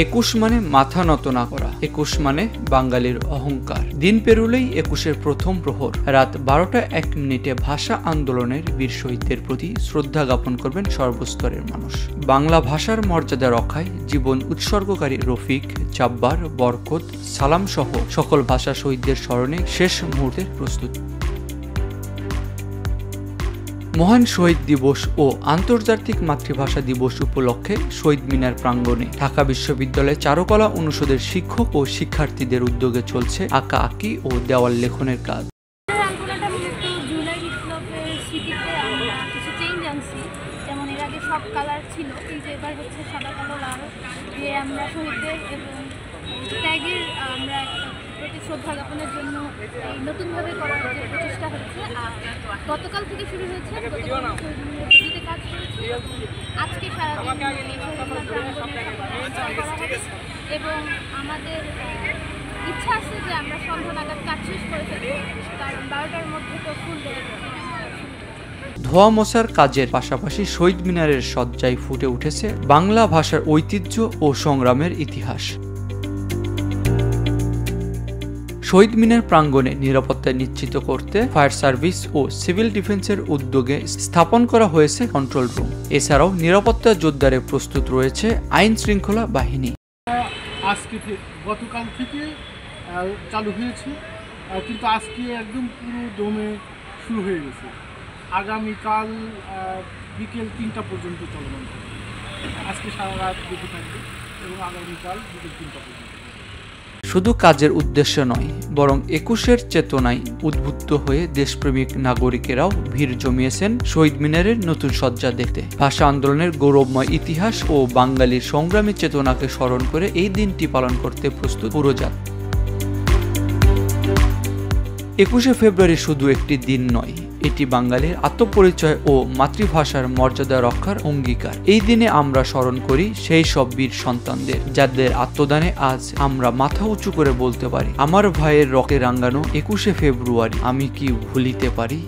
একুশ মানে মাথা নত না করা, একুশ মানে বাঙালির অহংকার। দিন পেরুলেই একুশের প্রথম প্রহর, রাত 12টা 1 মিনিটে ভাষা আন্দোলনের বীর শহীদদের প্রতি শ্রদ্ধা জ্ঞাপন করবেন সর্বস্তরের মানুষ। বাংলা ভাষার মর্যাদা রক্ষায় জীবন উৎসর্গকারী রফিক, জাব্বার, বরকত, সালাম সহ সকল ভাষা শহীদদের স্মরণে শেষ মুহূর্তের প্রস্তুতি। মহান শহীদ দিবস ও আন্তর্জাতিক মাতৃভাষা দিবস উপলক্ষে শহীদ মিনার প্রাঙ্গণে ঢাকা বিশ্ববিদ্যালয়ের চারুকলা অনুষদের শিক্ষক ও শিক্ষার্থীদের উদ্যোগে চলছে আঁকা আঁকি ও দেওয়াল লেখনের কাজ। যেমন এর আগে সব কালার ছিল, কিন্তু এবার হচ্ছে সাদা কালো লাল দিয়ে আমরা শহীদদের এবং ত্যাগের আমরা প্রতি শ্রদ্ধা জ্ঞাপনের জন্য এই নতুনভাবে করার যে প্রচেষ্টা হচ্ছে। আর গতকাল থেকে শুরু হয়েছে, গতকাল শহীদ কাজ করেছি, আজকে সারাদিন করা হবে এবং আমাদের ইচ্ছা আছে যে আমরা সন্ধ্যা নাগাদ কাজ শেষ করে ফেলবো, কারণ 12টার মধ্যে তো ফুল দেওয়া যাবে। ধোয়া মোছার কাজের পাশাপাশি শহীদ মিনারের সজ্জায় ফুটে উঠেছে বাংলা ভাষার ঐতিহ্য ও সংগ্রামের ইতিহাস। শহীদ মিনার প্রাঙ্গণে নিরাপত্তা নিশ্চিত করতে ফায়ার সার্ভিস ও সিভিল ডিফেন্সের উদ্যোগে স্থাপন করা হয়েছে কন্ট্রোল রুম। এছাড়াও নিরাপত্তা জোরদারে প্রস্তুত রয়েছে আইন শৃঙ্খলা বাহিনী। গতকাল থেকে চালু হয়েছে, কিন্তু আজকে একদম পুরো দমে শুরু হয়ে গেছে। আগামীকাল বিকেল 3টা পর্যন্ত চলমান থাকবে। আজকে সারা রাত বেঁচে থাকবে এবং আগামীকাল বিকেল 3টা পর্যন্ত। শুধু কাজের উদ্দেশ্য নয়, বরং একুশের চেতনায় উদ্বুদ্ধ হয়ে দেশপ্রেমিক নাগরিকেরাও ভিড় জমিয়েছেন শহীদ মিনারের নতুন সজ্জা দেখতে। ভাষা আন্দোলনের গৌরবময় ইতিহাস ও বাঙালির সংগ্রামী চেতনাকে স্মরণ করে এই দিনটি পালন করতে প্রস্তুত পুরো জাত। 21শে ফেব্রুয়ারি শুধু একটি দিন নয়, এটি বাঙালির আত্মপরিচয় ও মাতৃভাষার মর্যাদা রক্ষার অঙ্গীকার। এই দিনে আমরা স্মরণ করি সেই সব বীর সন্তানদের, যাদের আত্মদানে আজ আমরা মাথা উঁচু করে বলতে পারি, আমার ভাইয়ের রক্তে রাঙানো 21শে ফেব্রুয়ারি আমি কি ভুলিতে পারি।